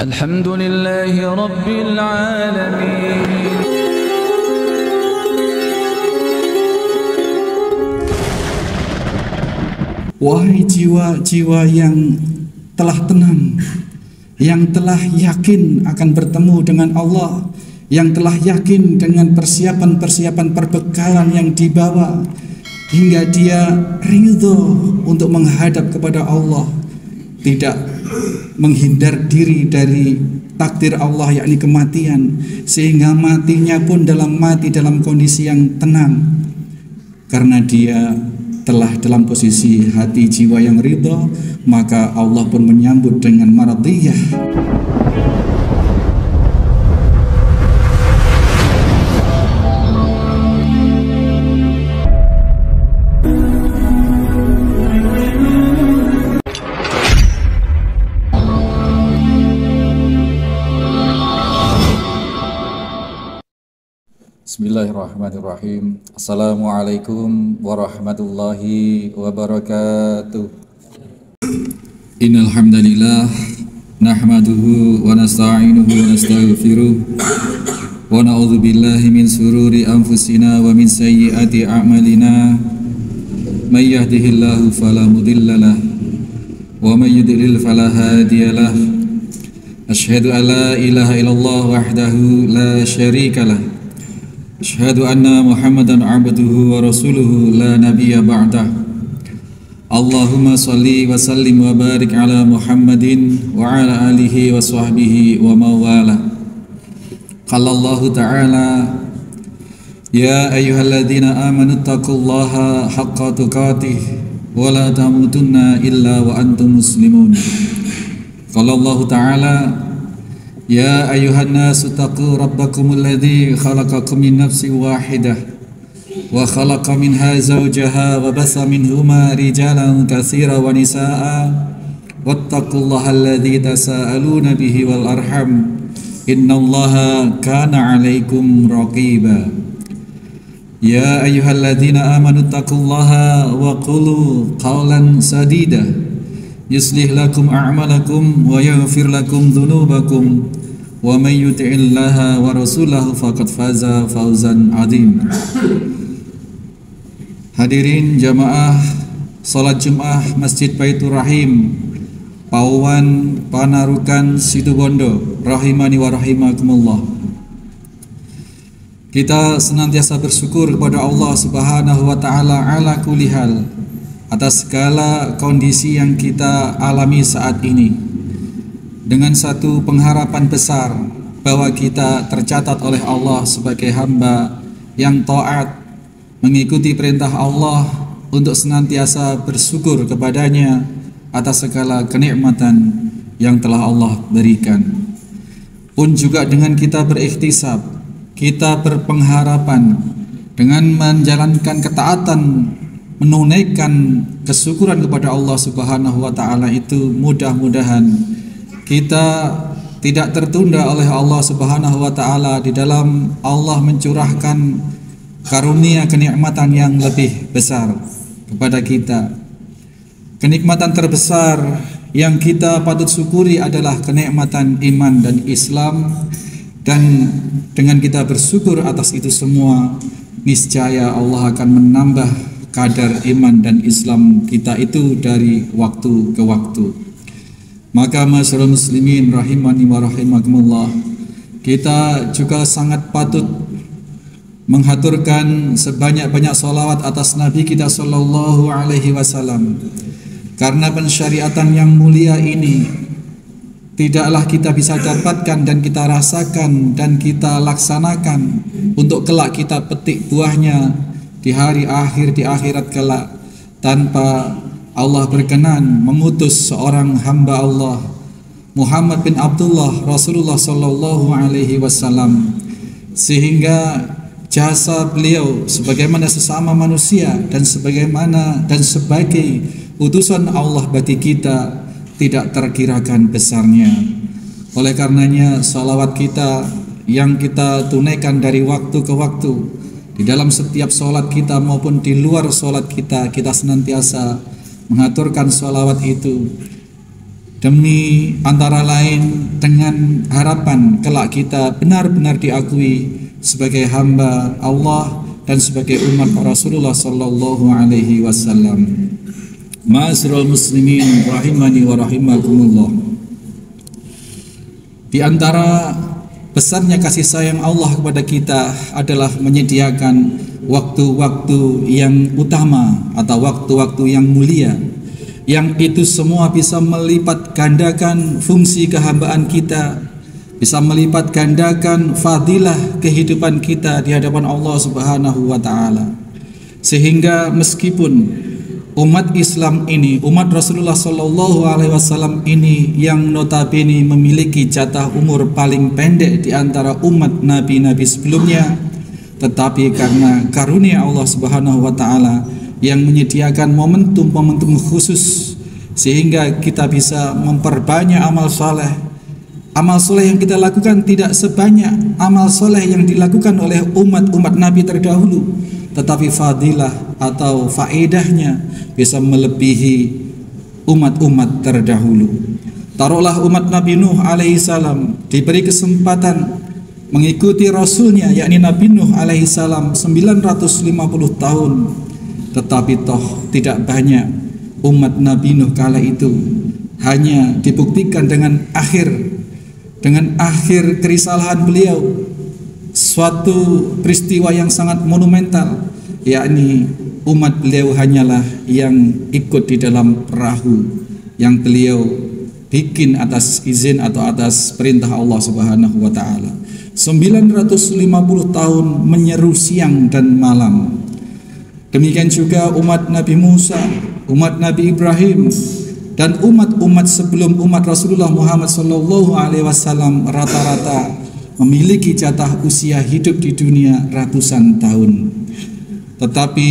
Alhamdulillahi Rabbil Alamin. Wahai jiwa-jiwa yang telah tenang, yang telah yakin akan bertemu dengan Allah, yang telah yakin dengan persiapan-persiapan perbekalan yang dibawa, hingga dia ridho untuk menghadap kepada Allah, tidak menghindar diri dari takdir Allah, yakni kematian, sehingga matinya pun mati dalam kondisi yang tenang, karena dia telah dalam posisi hati jiwa yang ridho, maka Allah pun menyambut dengan maradiyah. Bismillahirrahmanirrahim. Assalamualaikum warahmatullahi wabarakatuh. Innal hamdalillah nahmaduhu wa nasta'inuhu wa nastaghfiruh wa na'udzu billahi min sururi anfusina wa min sayyiati a'malina. May yahdihillahu fala mudhillalah wa may yudlil fala hadiyalah. Asyhadu an la ilaha illallah wahdahu la syarikalah. Asyhadu anna Muhammadan abduhu wa rasuluhu la nabiyya ba'dah. Allahumma salli wa sallim wa barik ala Muhammadin wa ala alihi wa sahbihi wa mawala. Qala Allah ta'ala, ya ayyuhalladzina amanu taqullaha haqqa tuqatih wa la tamutunna illa wa antum muslimun. Qala Allah ta'ala, ya ayuhan nasu taqu rabbakumul ladzi khalaqakum min nafsin wahidah wa khalaqa minha zawjaha wa basa minhuma rijalan katsiran wa nisaa wattaqullaha alladzi tasaaluna bihi wal arham innallaha kana 'alaikum raqiba. Ya ayyuhalladzina amanu taqullaha wa qulu qawlan sadida yuslih lakum a'malakum wa yaghfir lakum dhunubakum wa may yuti'illaha wa rasulahu faqad faza fawzan 'adzim. Hadirin jamaah salat Jumat Masjid Baitur Rahim, Pauwan Panarukan Situbondo, rahimani wa rahimakumullah. Kita senantiasa bersyukur kepada Allah Subhanahu wa taala ala kulli hal, atas segala kondisi yang kita alami saat ini, dengan satu pengharapan besar bahwa kita tercatat oleh Allah sebagai hamba yang taat, mengikuti perintah Allah untuk senantiasa bersyukur kepadanya atas segala kenikmatan yang telah Allah berikan. Pun juga dengan kita berikhtisab, kita berpengharapan dengan menjalankan ketaatan, menunaikan kesyukuran kepada Allah Subhanahu wa taala itu, mudah-mudahan kita tidak tertunda oleh Allah Subhanahu wa taala di dalam Allah mencurahkan karunia kenikmatan yang lebih besar kepada kita. Kenikmatan terbesar yang kita patut syukuri adalah kenikmatan iman dan Islam, dan dengan kita bersyukur atas itu semua, niscaya Allah akan menambah kadar iman dan Islam kita itu dari waktu ke waktu. Maka masyaallah muslimin rahimani wa rahimakumullah, kita juga sangat patut menghaturkan sebanyak-banyak salawat atas Nabi kita sallallahu alaihi wasallam, karena pensyariatan yang mulia ini tidaklah kita bisa dapatkan dan kita rasakan dan kita laksanakan untuk kelak kita petik buahnya di hari akhir, di akhirat kelak, tanpa Allah berkenan mengutus seorang hamba Allah, Muhammad bin Abdullah Rasulullah sallallahu alaihi wasallam, sehingga jasa beliau sebagaimana sesama manusia dan sebagai utusan Allah bagi kita tidak terkirakan besarnya. Oleh karenanya salawat kita yang kita tunaikan dari waktu ke waktu, di dalam setiap sholat kita maupun di luar sholat kita, kita senantiasa mengaturkan sholawat itu demi antara lain dengan harapan kelak kita benar-benar diakui sebagai hamba Allah dan sebagai umat Rasulullah sallallahu alaihi wasallam. Ma'asyiral muslimin rahimani wa rahimakumullah. Di antara besarnya kasih sayang Allah kepada kita adalah menyediakan waktu-waktu yang utama atau waktu-waktu yang mulia, yang itu semua bisa melipat gandakan fungsi kehambaan kita, bisa melipat gandakan fadilah kehidupan kita di hadapan Allah Subhanahu wa taala. Sehingga meskipun umat Islam ini, umat Rasulullah sallallahu alaihi wasallam ini yang notabene memiliki jatah umur paling pendek di antara umat nabi-nabi sebelumnya, tetapi karena karunia Allah Subhanahu wa taala yang menyediakan momentum-momentum khusus sehingga kita bisa memperbanyak amal saleh. Amal soleh yang kita lakukan tidak sebanyak amal soleh yang dilakukan oleh umat-umat Nabi terdahulu, tetapi fadilah atau faedahnya bisa melebihi umat-umat terdahulu. Taruhlah umat Nabi Nuh alaihissalam diberi kesempatan mengikuti rasulnya, yakni Nabi Nuh alaihissalam 950 tahun, tetapi toh tidak banyak umat Nabi Nuh kala itu, hanya dibuktikan dengan akhir kerisalahan beliau, suatu peristiwa yang sangat monumental, yakni umat beliau hanyalah yang ikut di dalam perahu yang beliau bikin atas izin atau atas perintah Allah Subhanahu wa taala. 950 tahun menyeru siang dan malam. Demikian juga umat Nabi Musa, umat Nabi Ibrahim, dan umat-umat sebelum umat Rasulullah Muhammad sallallahu alaihi wasallam rata-rata memiliki jatah usia hidup di dunia ratusan tahun. Tetapi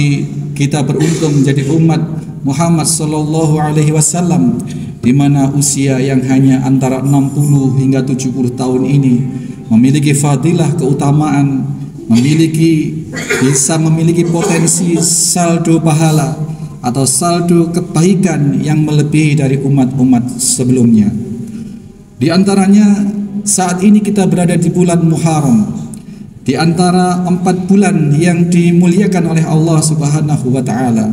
kita beruntung menjadi umat Muhammad sallallahu alaihi wasallam di mana usia yang hanya antara 60 hingga 70 tahun ini memiliki fadilah keutamaan, bisa memiliki potensi saldo pahala atau saldo kebaikan yang melebihi dari umat-umat sebelumnya. Di antaranya saat ini kita berada di bulan Muharram, di antara 4 bulan yang dimuliakan oleh Allah Subhanahu wa taala.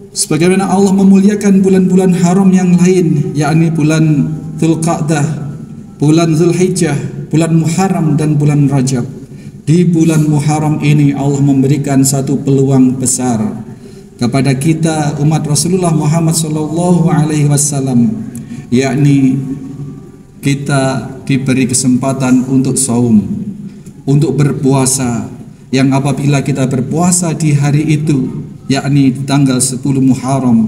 Sebagaimana Allah memuliakan bulan-bulan haram yang lain, yakni bulan Dzulqa'dah, bulan Dzulhijjah, bulan Muharram dan bulan Rajab. Di bulan Muharram ini Allah memberikan satu peluang besar kepada kita umat Rasulullah Muhammad sallallahu alaihi wasallam, yakni kita diberi kesempatan untuk saum, untuk berpuasa, yang apabila kita berpuasa di hari itu, yakni tanggal 10 Muharram,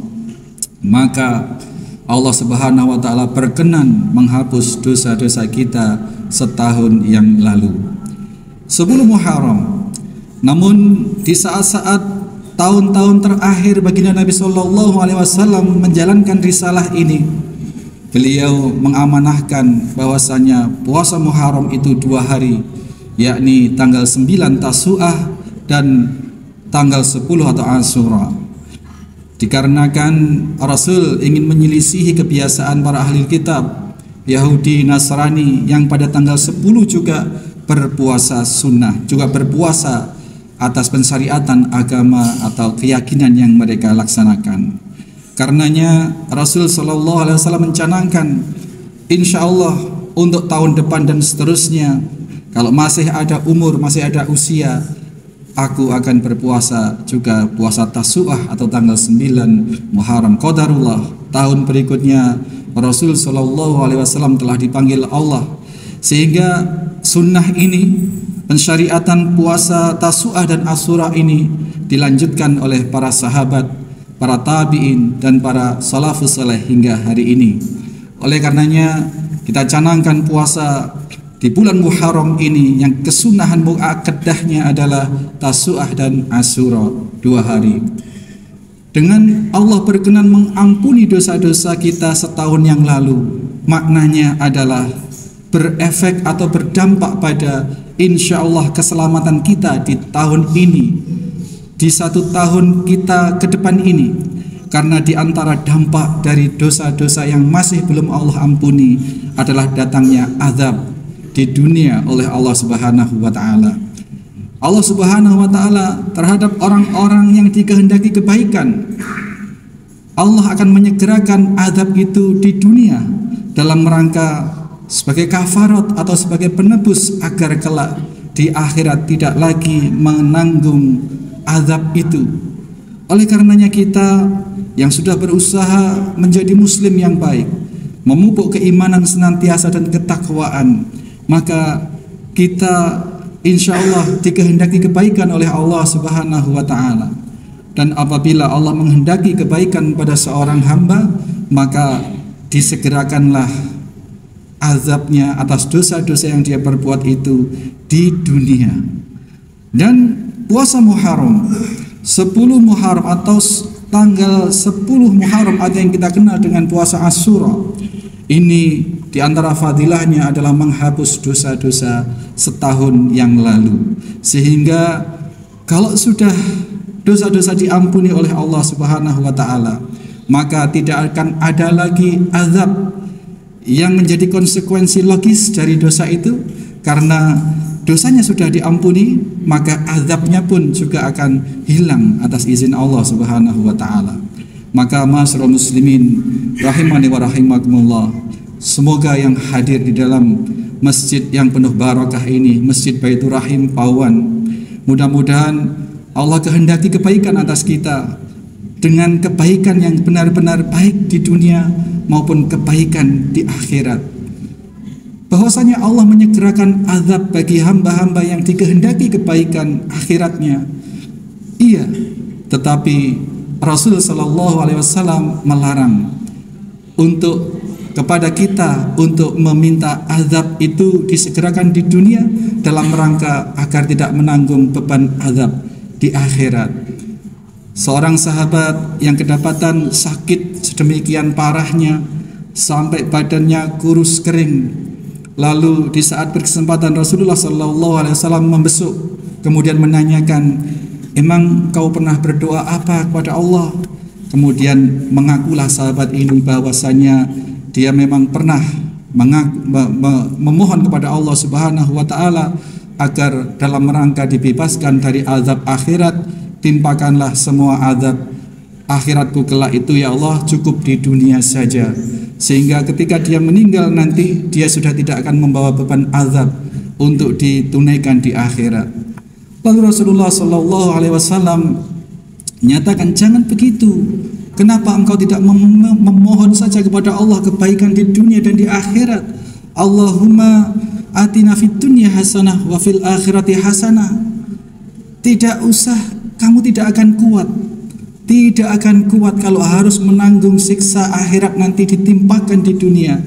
maka Allah Subhanahu wa taala berkenan menghapus dosa-dosa kita setahun yang lalu. 10 Muharram. Namun di saat-saat tahun-tahun terakhir baginda Nabi sallallahu alaihi wasallam menjalankan risalah ini, beliau mengamanahkan bahwasanya puasa Muharram itu 2 hari, yakni tanggal 9 Tasu'ah dan tanggal 10 atau Asyura. Dikarenakan Rasul ingin menyelisihi kebiasaan para ahli kitab Yahudi Nasrani yang pada tanggal 10 juga berpuasa sunnah, juga berpuasa atas pensyariatan agama atau keyakinan yang mereka laksanakan. Karenanya Rasul sallallahu alaihi wasallam mencanangkan, insyaallah untuk tahun depan dan seterusnya, kalau masih ada umur, masih ada usia, aku akan berpuasa juga puasa Tasu'ah atau tanggal 9 Muharram. Qadarullah, tahun berikutnya Rasul sallallahu alaihi wasallam telah dipanggil Allah, sehingga sunnah ini, pensyariatan puasa Tasu'ah dan Asyura ini dilanjutkan oleh para sahabat, para tabi'in dan para salafus saleh hingga hari ini. Oleh karenanya kita canangkan puasa di bulan Muharram ini yang kesunahan muakkadahnya adalah Tasu'ah dan Asyura, 2 hari. Dengan Allah berkenan mengampuni dosa-dosa kita setahun yang lalu, maknanya adalah berefek atau berdampak pada insya Allah keselamatan kita di tahun ini, di 1 tahun kita ke depan ini. karena di antara dampak dari dosa-dosa yang masih belum Allah ampuni adalah datangnya azab di dunia oleh Allah Subhanahu wa taala. Allah Subhanahu wa taala terhadap orang-orang yang dikehendaki kebaikan, Allah akan menyegerakan azab itu di dunia dalam rangka sebagai kafarat atau sebagai penebus agar kelak di akhirat tidak lagi menanggung azab itu. Oleh karenanya kita yang sudah berusaha menjadi muslim yang baik, memupuk keimanan senantiasa dan ketakwaan, maka kita insya Allah dikehendaki kebaikan oleh Allah Subhanahu wa ta'ala. Dan apabila Allah menghendaki kebaikan pada seorang hamba, maka disegerakanlah azabnya atas dosa-dosa yang dia perbuat itu di dunia. Dan puasa Muharram 10 Muharram atau tanggal 10 Muharram ada yang kita kenal dengan puasa Asyura. Ini di antara fadilahnya adalah menghapus dosa-dosa setahun yang lalu, sehingga kalau sudah dosa-dosa diampuni oleh Allah Subhanahu wa taala, maka tidak akan ada lagi azab yang menjadi konsekuensi logis dari dosa itu. Karena dosanya sudah diampuni, maka azabnya pun juga akan hilang atas izin Allah Subhanahu wa taala. Maka ma'asyiral muslimin rahimani wa rahimakumullah, semoga yang hadir di dalam masjid yang penuh barakah ini, Masjid Baitur Rahim Pawan, mudah-mudahan Allah kehendaki kebaikan atas kita, dengan kebaikan yang benar-benar baik di dunia maupun kebaikan di akhirat. Bahwasanya Allah menyegerakan azab bagi hamba-hamba yang dikehendaki kebaikan akhiratnya. Iya, tetapi Rasul sallallahu alaihi wasallam melarang untuk kepada kita untuk meminta azab itu disegerakan di dunia dalam rangka agar tidak menanggung beban azab di akhirat. Seorang sahabat yang kedapatan sakit sedemikian parahnya sampai badannya kurus kering, lalu di saat berkesempatan Rasulullah SAW membesuk, kemudian menanyakan, emang kau pernah berdoa apa kepada Allah? Kemudian mengakulah sahabat ini bahwasanya dia memang pernah memohon kepada Allah Subhanahu wa taala agar dalam rangka dibebaskan dari azab akhirat, timpakanlah semua azab akhiratku kelak itu ya Allah, cukup di dunia saja, sehingga ketika dia meninggal nanti dia sudah tidak akan membawa beban azab untuk ditunaikan di akhirat. Lalu Rasulullah Shallallahu Alaihi Wasallam nyatakan, jangan begitu. Kenapa engkau tidak memohon saja kepada Allah kebaikan di dunia dan di akhirat? Allahumma atina fid dunya hasanah wa fil akhirati hasanah. Tidak usah, kamu tidak akan kuat. Tidak akan kuat kalau harus menanggung siksa akhirat nanti ditimpakan di dunia.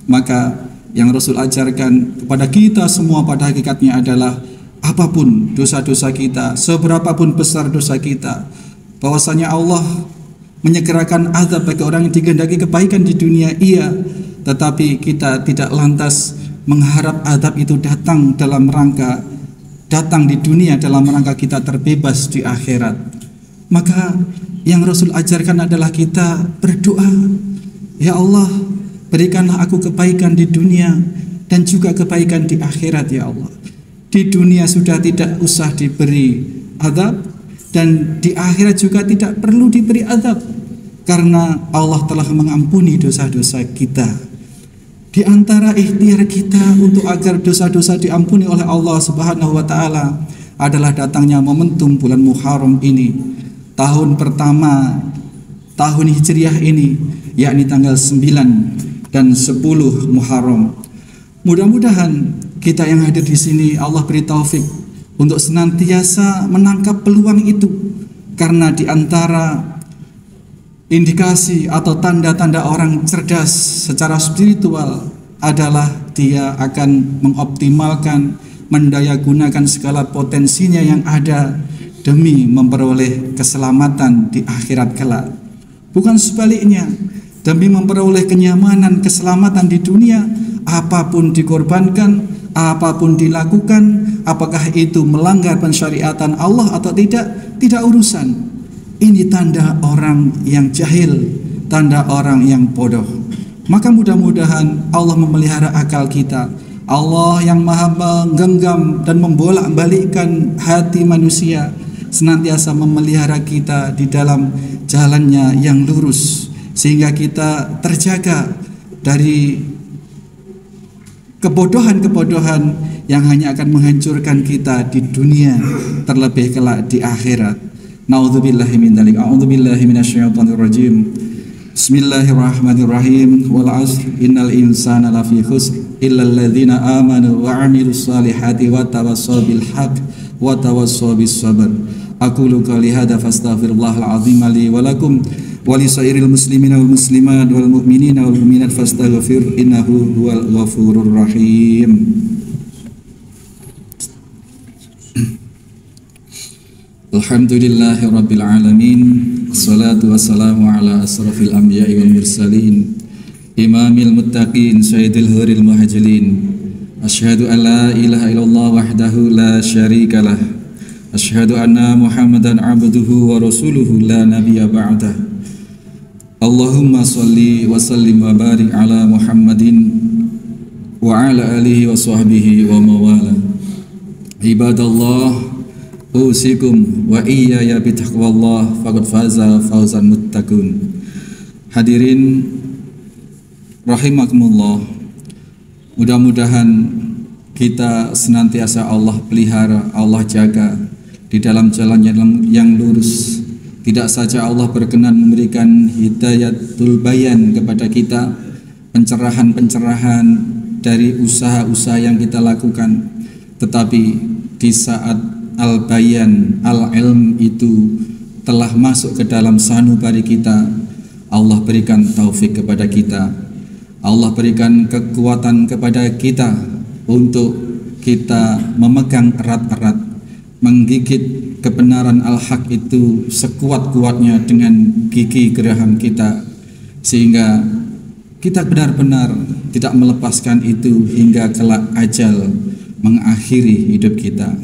Maka yang Rasul ajarkan kepada kita semua pada hakikatnya adalah apapun dosa-dosa kita, seberapapun besar dosa kita, bahwasanya Allah menyegerakan azab bagi orang yang dikehendaki kebaikan di dunia, iya, tetapi kita tidak lantas mengharap azab itu datang di dunia dalam rangka kita terbebas di akhirat. Maka yang Rasul ajarkan adalah kita berdoa, ya Allah, berikanlah aku kebaikan di dunia dan juga kebaikan di akhirat ya Allah. Di dunia sudah tidak usah diberi azab, dan di akhirat juga tidak perlu diberi azab, karena Allah telah mengampuni dosa-dosa kita. Di antara ikhtiar kita untuk agar dosa-dosa diampuni oleh Allah Subhanahu wa taala adalah datangnya momentum bulan Muharram ini, tahun pertama tahun Hijriah ini, yakni tanggal 9 dan 10 Muharram. Mudah-mudahan kita yang hadir di sini Allah beri taufik untuk senantiasa menangkap peluang itu, karena di antara indikasi atau tanda-tanda orang cerdas secara spiritual adalah dia akan mengoptimalkan, mendayagunakan segala potensinya yang ada demi memperoleh keselamatan di akhirat kelak. Bukan sebaliknya, demi memperoleh kenyamanan, keselamatan di dunia, apapun dikorbankan, apapun dilakukan, apakah itu melanggar pensyariatan Allah atau tidak urusan. Ini tanda orang yang jahil, tanda orang yang bodoh. Maka mudah-mudahan Allah memelihara akal kita. Allah yang maha menggenggam dan membolak-balikkan hati manusia senantiasa memelihara kita di dalam jalannya yang lurus, sehingga kita terjaga dari kebodohan-kebodohan yang hanya akan menghancurkan kita di dunia, terlebih kelak di akhirat. Nauzubillahi min dzalik. A'udzubillahi minasyaitonir rajim. Bismillahirrahmanirrahim. Wal 'asr innal insana lafi khusr illal ladzina amanu wa 'amilus solihati wa tawassaw bil haqq wa tawassaw bis sabr. Aqulu qouli hadza fastaghfirullahal 'azim li wa lakum wa li sairil muslimina wal muslimat wal mu'minina wal mu'minat fastaghfir innahu huwal ghafurur rahim. Alhamdulillahi rabbil alamin. Assalatu wassalamu ala asrafil anbiya'i wal mursalin imamil muttaqin sayyidil huril muhajjalin. Asyhadu an la ilaha illallah wahdahu la syarikalah. Asyhadu anna Muhammadan abduhu wa rasuluhu la nabiyya ba'dah. Allahumma salli wa sallim wa barik ala Muhammadin wa ala alihi wa sahbihi wa mawala. Ibadallah, usikum wa iyaya bitaqwallah faqad faza fawzan muttaqun. Hadirin rahimakumullah, mudah-mudahan kita senantiasa Allah pelihara, Allah jaga di dalam jalan yang lurus. Tidak saja Allah berkenan memberikan hidayatul bayan kepada kita, pencerahan-pencerahan dari usaha-usaha yang kita lakukan, tetapi di saat al-bayan, al-ilm itu telah masuk ke dalam sanubari kita, Allah berikan taufik kepada kita, Allah berikan kekuatan kepada kita untuk kita memegang erat-erat, menggigit kebenaran al-haq itu sekuat-kuatnya dengan gigi geraham kita, sehingga kita benar-benar tidak melepaskan itu hingga kelak ajal mengakhiri hidup kita.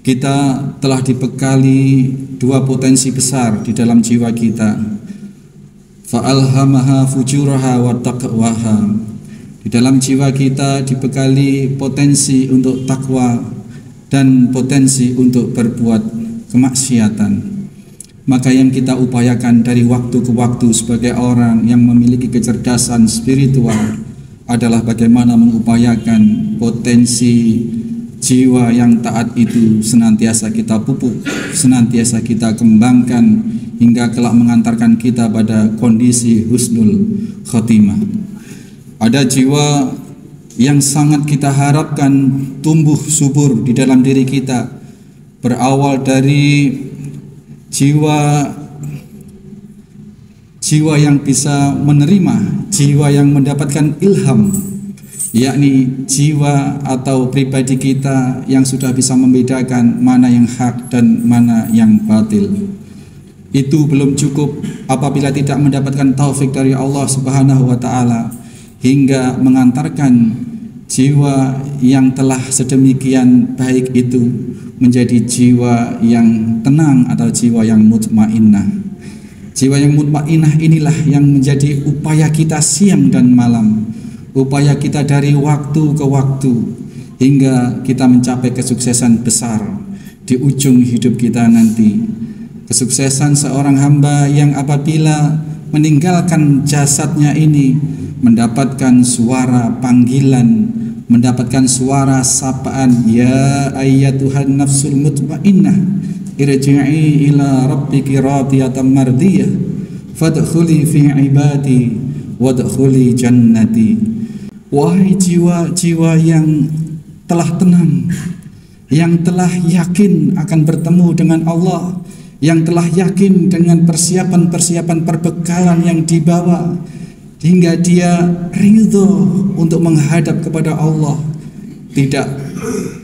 Kita telah dibekali dua potensi besar di dalam jiwa kita. Fa'alhamaha fujuraha wa taqwaha. Di dalam jiwa kita dibekali potensi untuk takwa dan potensi untuk berbuat kemaksiatan. Maka yang kita upayakan dari waktu ke waktu sebagai orang yang memiliki kecerdasan spiritual adalah bagaimana mengupayakan potensi jiwa yang taat itu senantiasa kita pupuk, senantiasa kita kembangkan hingga kelak mengantarkan kita pada kondisi husnul khotimah. Ada jiwa yang sangat kita harapkan tumbuh subur di dalam diri kita, berawal dari jiwa yang bisa menerima, jiwa yang mendapatkan ilham, yakni jiwa atau pribadi kita yang sudah bisa membedakan mana yang hak dan mana yang batil. Itu belum cukup apabila tidak mendapatkan taufik dari Allah Subhanahu wa taala hingga mengantarkan jiwa yang telah sedemikian baik itu menjadi jiwa yang tenang atau jiwa yang mutmainnah. Jiwa yang mutmainnah inilah yang menjadi upaya kita siang dan malam, upaya kita dari waktu ke waktu hingga kita mencapai kesuksesan besar di ujung hidup kita nanti. Kesuksesan seorang hamba yang apabila meninggalkan jasadnya ini mendapatkan suara panggilan, mendapatkan suara sapaan, ya ayyatuhan nafsul mutmainnah irji'i ila rabbiki radiyatan mardiyah fadkhuli fi ibadi wadkhuli jannati. Wahai jiwa-jiwa yang telah tenang, yang telah yakin akan bertemu dengan Allah, yang telah yakin dengan persiapan-persiapan perbekalan yang dibawa hingga dia ridho untuk menghadap kepada Allah, tidak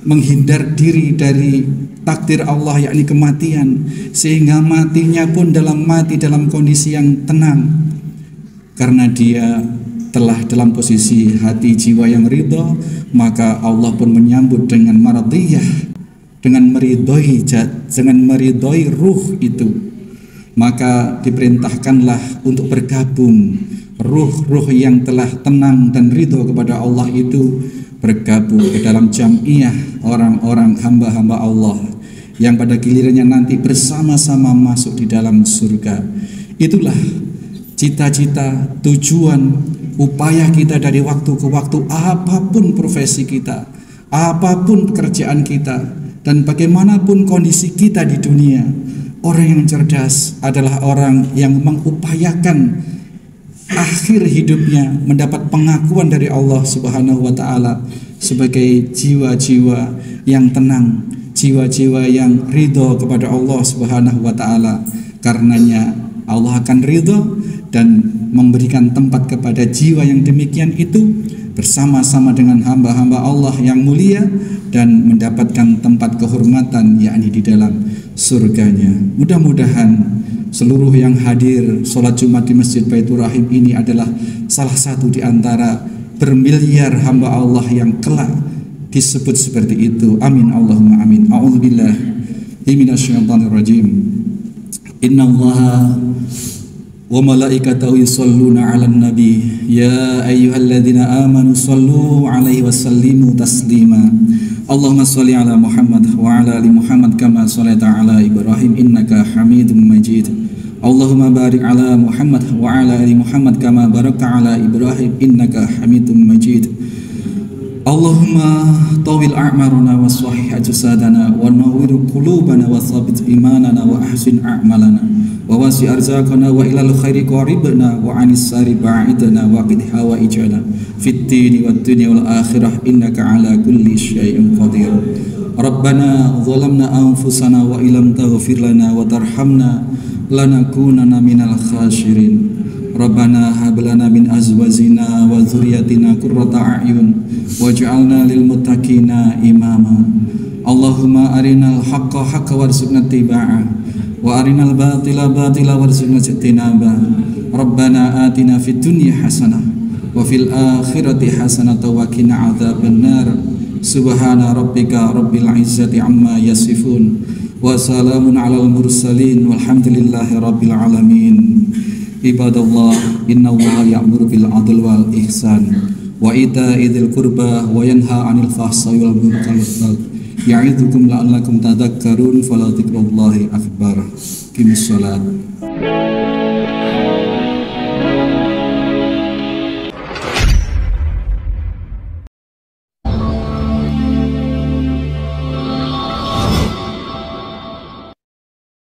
menghindar diri dari takdir Allah yakni kematian, sehingga matinya pun mati dalam kondisi yang tenang karena dia telah dalam posisi hati jiwa yang ridho. Maka Allah pun menyambut dengan maradiyah, dengan meridhoi ruh itu, maka diperintahkanlah untuk bergabung. Ruh-ruh yang telah tenang dan ridho kepada Allah itu bergabung ke dalam jamiah orang-orang hamba-hamba Allah yang pada gilirannya nanti bersama-sama masuk di dalam surga. Itulah cita-cita, tujuan, upaya kita dari waktu ke waktu, apapun profesi kita, apapun pekerjaan kita, dan bagaimanapun kondisi kita di dunia. Orang yang cerdas adalah orang yang mengupayakan akhir hidupnya mendapat pengakuan dari Allah Subhanahu wa taala sebagai jiwa-jiwa yang tenang, jiwa-jiwa yang ridho kepada Allah Subhanahu wa taala. Karenanya Allah akan ridho dan memberikan tempat kepada jiwa yang demikian itu bersama-sama dengan hamba-hamba Allah yang mulia dan mendapatkan tempat kehormatan, yakni di dalam surganya. Mudah-mudahan seluruh yang hadir sholat Jumat di Masjid Baitur Rahim ini adalah salah satu di antara bermiliar hamba Allah yang kelak disebut seperti itu. Amin Allahumma amin. A'udzubillah minasyaitonir rajim. Innallaha wa malaikatahu yusholluna 'alan nabi ya ayyuhalladzina amanu shallu 'alaihi wa sallimu taslima. Allahumma shalli ala Muhammad wa ala ali Muhammad kama shallaita ala Ibrahim innaka Hamidum Majid. Allahumma barik ala Muhammad wa ala ali Muhammad kama barakta ala Ibrahim innaka Hamidum Majid. Allahumma tawil a'marana wa sahih ajsadana wa nawwir qulubana wa thabbit imanana wa ahsin a'malana wa wasi arzaqana wa ilal khairi qaribna wa anis sari ba'idana wa qid hawaijana fit dini wad dunya wal akhirah innaka ala kulli syai'in qadir. Rabbana zalamna anfusana wa illam taghfir lana wa tarhamna lanakunanna minal khasirin. Rabbana hab lana min azwajina wa dzurriyyatina qurrata a'yun waj'alna lil muttaqina imama. Allahumma arinal haqqo haqqan warzuqna ittiba'ah wa arinal batila batila warzuqna ijtinaba. Rabbana atina fid dunya hasanah wa fil akhirati hasanah wa qina adzabannar. Subhana rabbika rabbil izzati amma yasifun wa salamun alal mursalin walhamdulillahi rabbil alamin. Ibadallah, innallaha ya'muru bil 'adli wal ihsan wa ita'i dzil qurba wa yanha 'anil fahsya'i wal munkari wal baghi ya'idzukum la'allakum tadhakkarun. Fala dzikrullahi akbar. Qimis shalat.